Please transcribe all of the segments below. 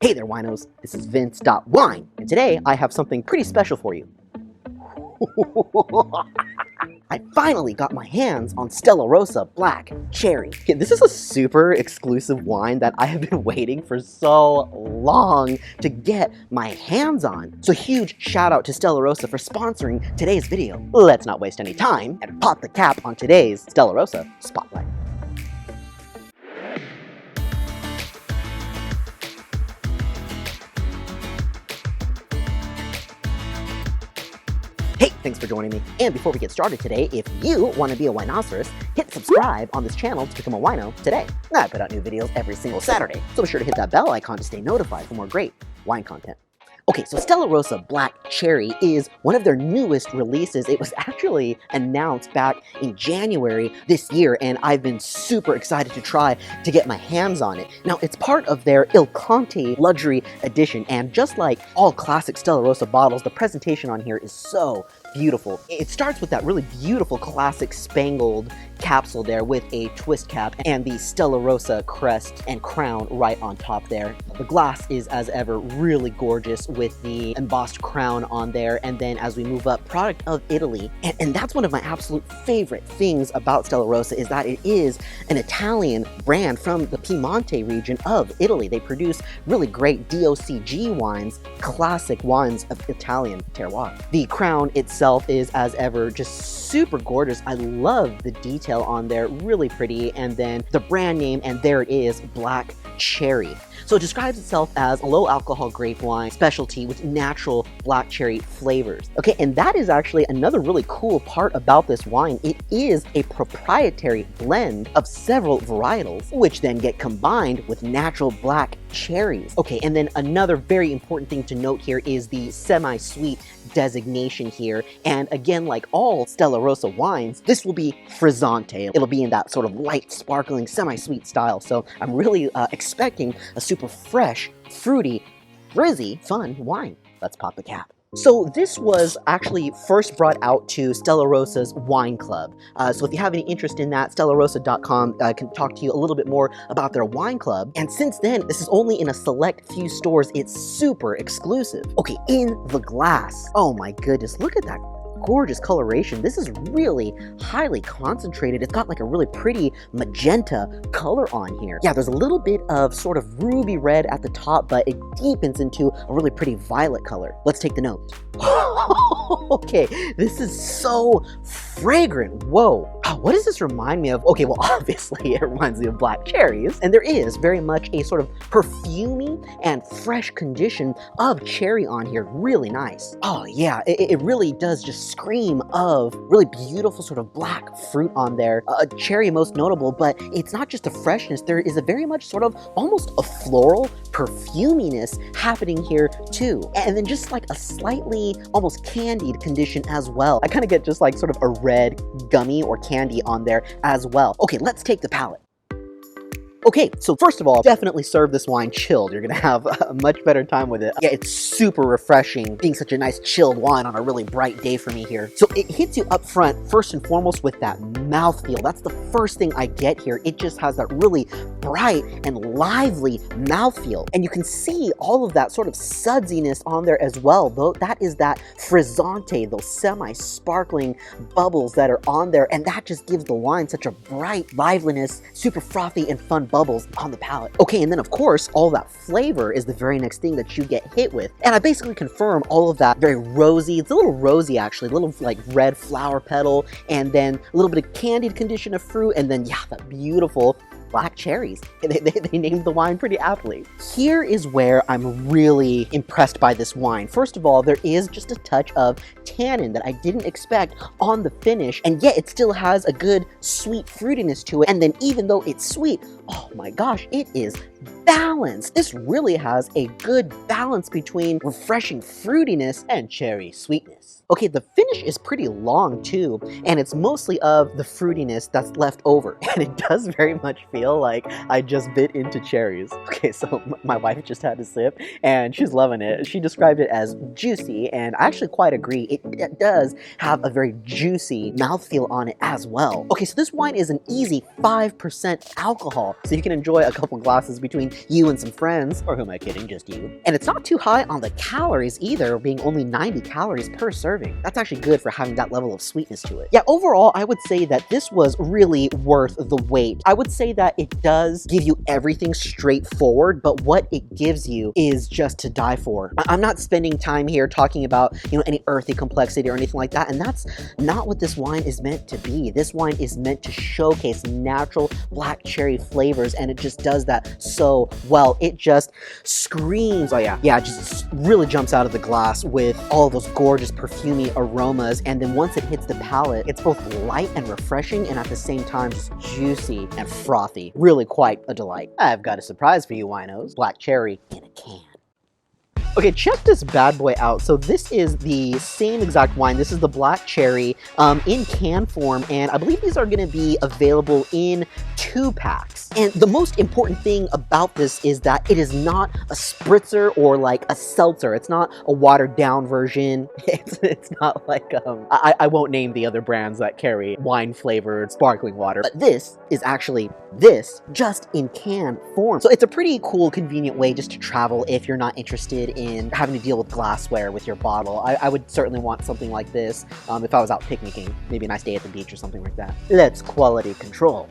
Hey there, winos. This is Vince.Wine, and today I have something pretty special for you. I finally got my hands on Stella Rosa Black Cherry. Okay, this is a super exclusive wine that I have been waiting for so long to get my hands on. So huge shout out to Stella Rosa for sponsoring today's video. Let's not waste any time and pop the cap on today's Stella Rosa Spotlight. Hey, thanks for joining me. And before we get started today, if you want to be a winoceros, hit subscribe on this channel to become a wino today. I put out new videos every single Saturday, so be sure to hit that bell icon to stay notified for more great wine content. Okay, so Stella Rosa Black Cherry is one of their newest releases. It was actually announced back in January this year, and I've been super excited to try to get my hands on it. Now, it's part of their Il Conte Luxury Edition, and just like all classic Stella Rosa bottles, the presentation on here is so beautiful. It starts with that really beautiful classic spangled capsule there with a twist cap and the Stella Rosa crest and crown right on top there. The glass is, as ever, really gorgeous with the embossed crown on there, and then as we move up, product of Italy. And that's one of my absolute favorite things about Stella Rosa is that it is an Italian brand from the Piemonte region of Italy. They produce really great DOCG wines, classic wines of Italian terroir. The crown itself is, as ever, just super gorgeous. I love the detail on there, really pretty, and then the brand name, and there it is, Black Cherry. So it describes itself as a low-alcohol grape wine specialty with natural black cherry flavors. Okay, and that is actually another really cool part about this wine. It is a proprietary blend of several varietals, which then get combined with natural black cherries. Okay, and then another very important thing to note here is the semi-sweet designation here. And again, like all Stella Rosa wines, this will be Frizzante. It'll be in that sort of light, sparkling, semi-sweet style. So I'm really expecting a super fresh, fruity, frizzy, fun wine. Let's pop the cap. So this was actually first brought out to Stella Rosa's wine club. So if you have any interest in that, stellarosa.com can talk to you a little bit more about their wine club. And since then, this is only in a select few stores. It's super exclusive. Okay, in the glass. Oh my goodness, look at that gorgeous coloration. This is really highly concentrated. It's got like a really pretty magenta color on here. Yeah, there's a little bit of sort of ruby red at the top, but it deepens into a really pretty violet color. Let's take the note. Okay, this is so fragrant. Whoa. What does this remind me of? Okay, well, obviously it reminds me of black cherries, and there is very much a sort of perfumey and fresh condition of cherry on here. Really nice. Oh yeah, it really does just scream of really beautiful sort of black fruit on there. Cherry most notable, but it's not just a freshness. There is a very much sort of almost a floral perfuminess happening here too. And then just like a slightly almost candied condition as well. I kind of get just like sort of a red gummy or candy on there as well. Okay, let's take the palate. Okay, so first of all, definitely serve this wine chilled. You're gonna have a much better time with it. Yeah, it's super refreshing being such a nice chilled wine on a really bright day for me here. So it hits you up front, first and foremost, with that mouthfeel. That's the first thing I get here. It just has that really bright and lively mouthfeel. And you can see all of that sort of sudsiness on there as well, though that is that frizzante, those semi-sparkling bubbles that are on there, and that just gives the wine such a bright liveliness, super frothy and fun bubbles on the palate. Okay, and then of course, all that flavor is the very next thing that you get hit with. And I basically confirm all of that very rosy. It's a little rosy actually, a little like red flower petal, and then a little bit of candied condition of fruit, and then yeah, that beautiful black cherries. They named the wine pretty aptly. Here is where I'm really impressed by this wine. First of all, there is just a touch of tannin that I didn't expect on the finish, and yet it still has a good sweet fruitiness to it. And then even though it's sweet, oh my gosh, it is balanced. This really has a good balance between refreshing fruitiness and cherry sweetness. Okay, the finish is pretty long too, and it's mostly of the fruitiness that's left over, and it does very much feel feel like I just bit into cherries. Okay, so my wife just had a sip and she's loving it. She described it as juicy, and I actually quite agree. It does have a very juicy mouthfeel on it as well. Okay, so this wine is an easy 5% alcohol, so you can enjoy a couple glasses between you and some friends, or who am I kidding, just you. And it's not too high on the calories either, being only 90 calories per serving. That's actually good for having that level of sweetness to it. Yeah, overall, I would say that this was really worth the wait. I would say that it does give you everything straightforward, but what it gives you is just to die for. I'm not spending time here talking about, any earthy complexity or anything like that, and that's not what this wine is meant to be. This wine is meant to showcase natural black cherry flavors, and it just does that so well. It just screams, it just really jumps out of the glass with all those gorgeous perfumey aromas, and then once it hits the palate, it's both light and refreshing, and at the same time just juicy and frothy. Really quite a delight. I've got a surprise for you, winos. Black cherry in a can. Okay, check this bad boy out. So this is the same exact wine. This is the black cherry in can form, and I believe these are going to be available in 2-packs. And the most important thing about this is that it is not a spritzer or like a seltzer. It's not a watered down version. It's not like, I won't name the other brands that carry wine flavored sparkling water, but this is actually this just in can form. So it's a pretty cool, convenient way just to travel if you're not interested in having to deal with glassware with your bottle. I would certainly want something like this if I was out picnicking, maybe a nice day at the beach or something like that. Let's quality control.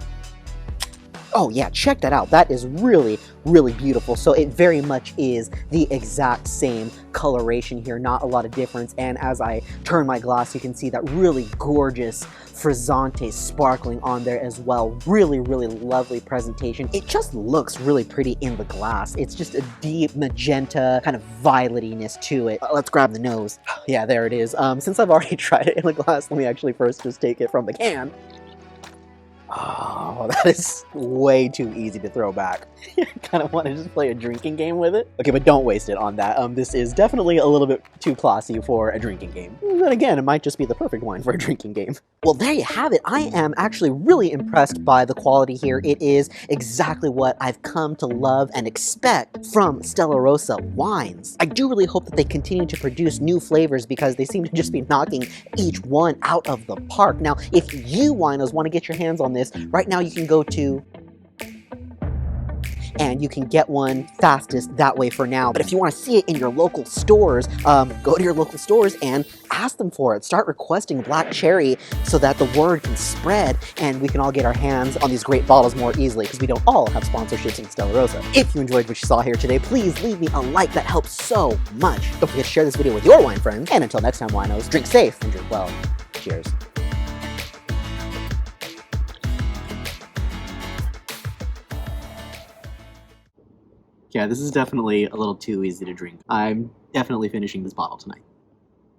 Oh yeah, check that out. That is really, really beautiful. So it very much is the exact same coloration here, not a lot of difference. And as I turn my glass, you can see that really gorgeous Frizzante sparkling on there as well. Really, really lovely presentation. It just looks really pretty in the glass. It's just a deep magenta kind of violetiness to it. Let's grab the nose. Yeah, there it is. Since I've already tried it in the glass, let me actually first just take it from the can. Oh, that is way too easy to throw back. I kind of want to just play a drinking game with it. Okay, but don't waste it on that. This is definitely a little bit too classy for a drinking game. Then again, it might just be the perfect wine for a drinking game. Well, there you have it. I am actually really impressed by the quality here. It is exactly what I've come to love and expect from Stella Rosa wines. I do really hope that they continue to produce new flavors because they seem to just be knocking each one out of the park. Now, if you winos want to get your hands on this, right now you can go to and you can get one fastest that way for now. But if you want to see it in your local stores, go to your local stores and ask them for it. Start requesting black cherry so that the word can spread and we can all get our hands on these great bottles more easily, because we don't all have sponsorships in Stella Rosa. If you enjoyed what you saw here today, please leave me a like. That helps so much. Don't forget to share this video with your wine friends. And until next time, winos, drink safe and drink well. Cheers. Yeah, this is definitely a little too easy to drink. I'm definitely finishing this bottle tonight.